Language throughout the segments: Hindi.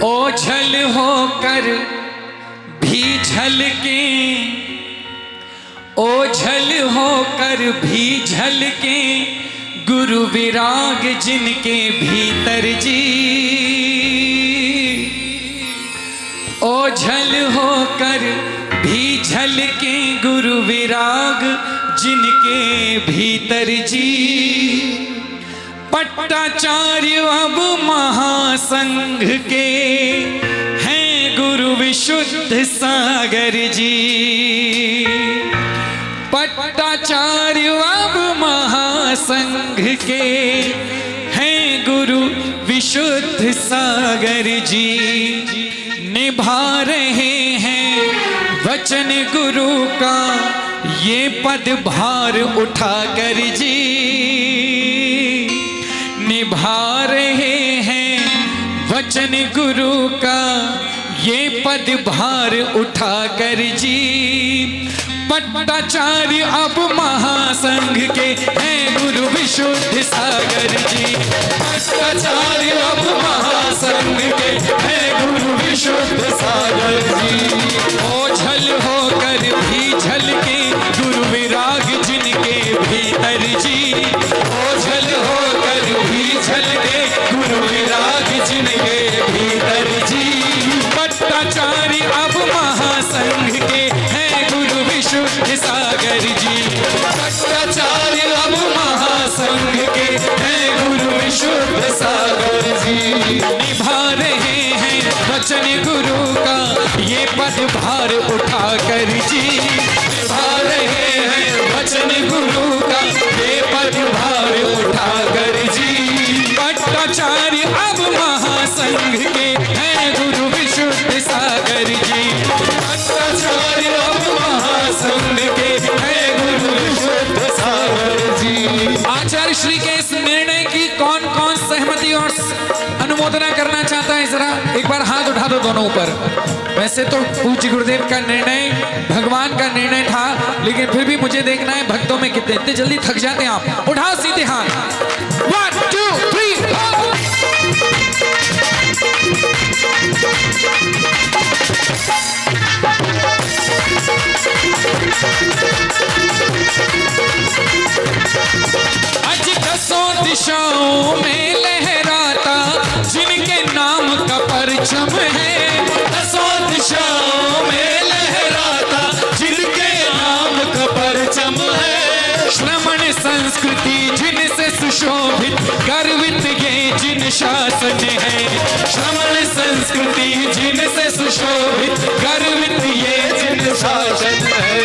ओझल होकर भी झलके, ओझल होकर भी झलके गुरु विराग जिनके भीतर जी। ओझल होकर भी झलके गुरु विराग जिनके भीतर जी। पट्टाचार्य अब महासंघ के हैं गुरु विशुद्ध सागर जी। पट्टाचार्य अब महासंघ के हैं गुरु विशुद्ध सागर जी। निभा रहे हैं वचन गुरु का ये पदभार उठाकर जी। निभा रहे हैं वचन गुरु का ये पदभार उठाकर जी। पट्टाचार्य अब महासंघ के हैं गुरु विशुद्ध सागर जी। पट्टाचार्य अब महासंघ के हैं गुरु विशुद्ध सागर जी। ओझल होकर भी झलके गुरु विराग जिनके भीतर जी। ओझल होकर भी झलके गुरु विराग जिनके भीतर जी। पट्टाचार्य अब महासंघ के हैं गुरु विशुद्ध सागर जी। पट्टाचार्य अब महासंघ के हैं गुरु विशुद्ध सागर जी। निभा रहे हैं वचन गुरु का ये पदभार उठाकर जी। निभा रहे हैं वचन गुरु का ये पदभार उठाकर जी। पट्टाचार्य अब महासंघ के हैं गुरु विशुद्ध सागर जी। पट्टाचार्य अब महासंघ के हैं गुरु विशुद्ध सागर जी। आचार्य श्री के इस निर्णय की कौन कौन सहमति और अनुमोदना करना चाहता है? जरा एक बार हाथ उठा दो दोनों ऊपर। वैसे तो पूज्य गुरुदेव का निर्णय भगवान का निर्णय था, लेकिन फिर भी मुझे देखना है भक्तों में कितने इतने जल्दी थक जाते हैं आप। उठाओ सीधे हाथ। 1 2 3 आज दसों दिशाओं में लहराता जिनके नाम का परचम है। दसों दिशाओं में लहराता जिनके नाम का परचम है। श्रमण संस्कृति जिनसे सुशोभित गर्वित ये जिन शासन है। श्रमण संस्कृति जिनसे सुशोभित गर्वित ये जिन शासन है।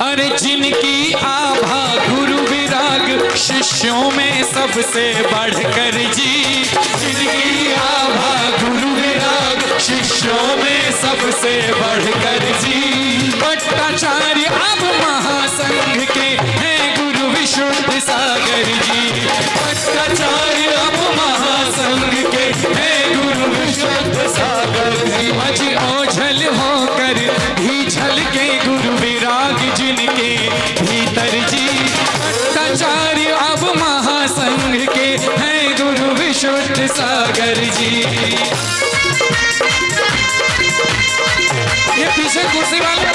अरे जिनकी आभा गुरु विराग शिष्यों में सबसे बढ़कर जी। जिनकी आभा गुरु विराग शिष्यों में सबसे बढ़कर जी। पट्टाचार्य अब महासंघ के हैं गुरु विशुद्ध सागर जी। पट्टाचार्य अब महासंघ के हैं गुरु विशुद्ध सागर जी। अजी ओझल होकर भी झलके गुरु विराग जिनके भीतर जी। पट्टाचार्य अब महासंघ के हैं गुरु विशुद्ध सागर जी। ये पीछे कुर्सी वाले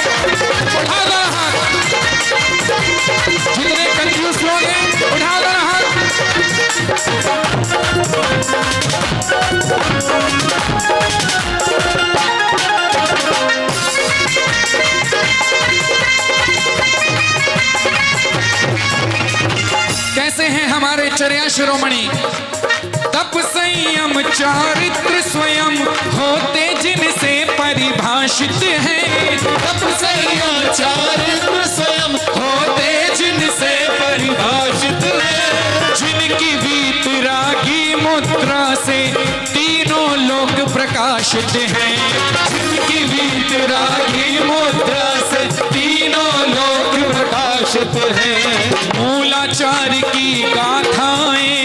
उठा दो हाथ। जितने कंफ्यूज लोग हैं उठा दो हाथ। कैसे हैं हमारे चर्या शिरोमणि? तप संयम चारित्र स्वयं होते जिनसे परिभाषित हैं। तप संयम चारित्र स्वयं होते जिनसे परिभाषित हैं। जिनकी वीतरागी मुद्रा से तीनों लोक प्रकाशित हैं। जिनकी वीतरागी मुद्रा से तीनों लोक प्रकाशित हैं। मूलाचार्य की गाथाएं,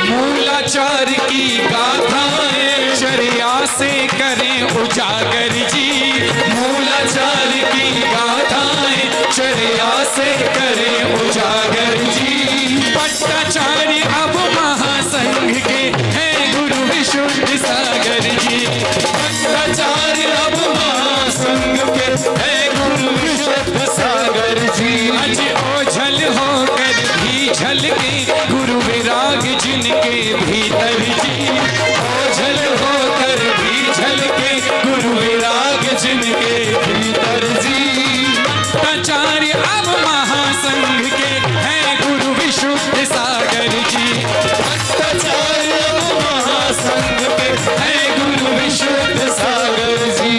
मूलाचार्य की गाथाएं चर्या से करें उजागर जी। मूलाचार्य की गाथाएं चर्या से करें उजागर जी। पट्टाचार्य अब महासंघ के हैं गुरु विशुद्ध सागर जी। भट्टाचार्य अब महासंघ के है गुरु विशुद्ध सागर जी। आज ओझल होकर भी झलके गुरु विराग जिनके भीतर जी। ओझल होकर भी झलके गुरु विराग जिनके भीतर जी। भट्टाचार्य अब महासंघ के है गुरु विशुद्ध सागर जी। भट्टाचार्य अब महासंघ के है गुरु विशुद्ध सागर जी।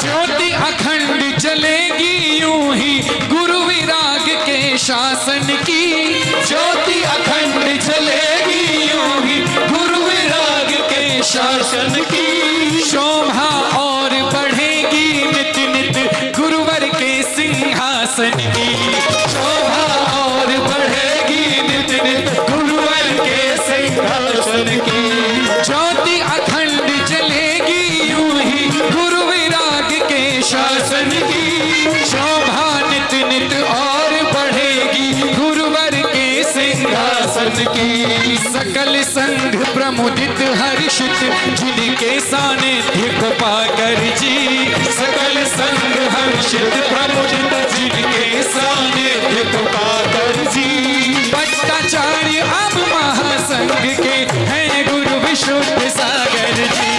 ज्योति अखंड चलेगी यूं ही गुरु विराग के शासन की। ज्योति अखंड चलेगी यूं ही गुरु विराग के शासन की। शोभा और बढ़ेगी नित नित गुरुवर के सिंहासन की। शोभा और बढ़ेगी नित नित गुरुवर के सिंहासन की। ज्योति अखंड चलेगी यूं ही गुरु विराग के शासन की। शोभा नित नित और बढ़ेगी गुरुवर के सिंहासन की। सकल संघ प्रमुदित हर्षित जिनके सानिध्य को पाकर जी। सकल संघ हर्षित प्रमुदित जिनके सानिध्य को पाकर जी। भट्टाचार्य अब महासंघ के हैं गुरु विशुद्ध सागर जी।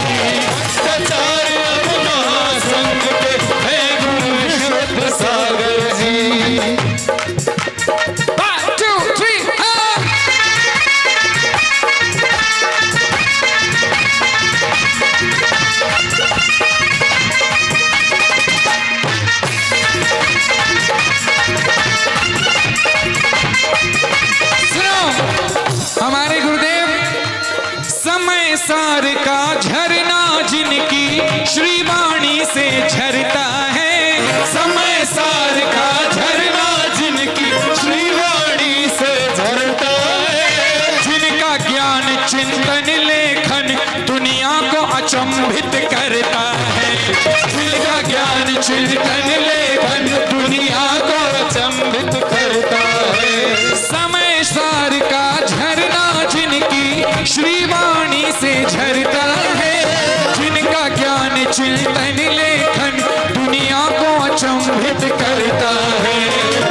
भट्टाचार्य अब महासंघ के हैं गुरु विशुद्ध सागर जी। 1 2 3 हमारे गुरुदेव समय सार का झरना जिनकी श्रीवाणी से झरता है। समय सार का झरना जिनकी श्रीवाणी से झरता है। जिनका ज्ञान चिंतन लेखन दुनिया को अचंभित करता है। जिनका ज्ञान चिंतन लेखन दुनिया को अचंभित करता है। समय सार का झरना जिनकी श्रीवाणी से झरता है। जिनका ज्ञान चिंतन लेखन दुनिया को अचंभित करता है।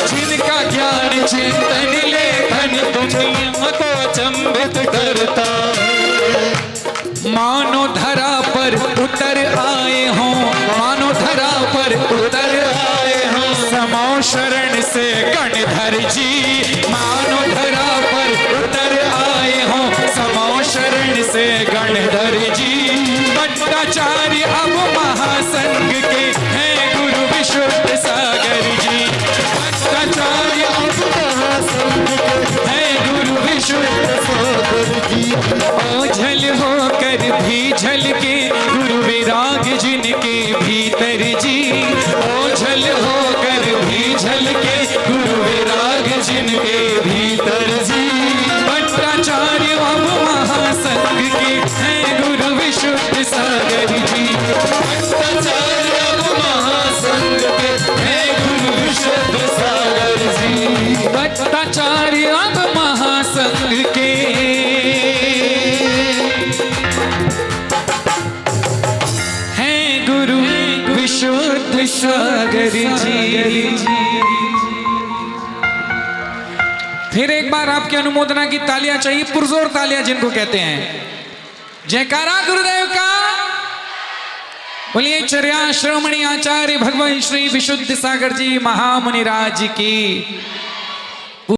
जिनका ज्ञान चिंतन लेखन दुनिया को अचंभित करता है। मानो धरा पर उतर आए हों, मानो धरा पर उतर आए हों समो शरण से गणधर जी। मानो धरा पर उतर आए हों समो शरण से गणधर जी। भट्टाचार्य अब महासंघ के हैं गुरु विशुद्ध सागर जी। भट्टाचार्य अब महासंघ के हैं गुरु विशुद्ध सागर जी। ओझल होकर भी झलके गुरु विराग जिनके भीतर जी। ओझल होकर भी झलके गुरु विराग जिनके भीतर जी। भट्टाचार्य अब महासंघ के हैं गुरु विशुद्ध सागर जी। भट्टाचार्य अब महासंघ के हैं गुरु विशुद्ध सागर जी। भट्टाचार्य अब महासंघ के हैं गुरु विशुद्ध सागर जी। फिर एक बार आपकी अनुमोदना की तालियां चाहिए, पुरजोर तालियां जिनको कहते हैं। जयकारा गुरुदेव का बोलिए। चर्या श्रोमणी आचार्य भगवान श्री विशुद्ध सागर जी महामुनिराज की।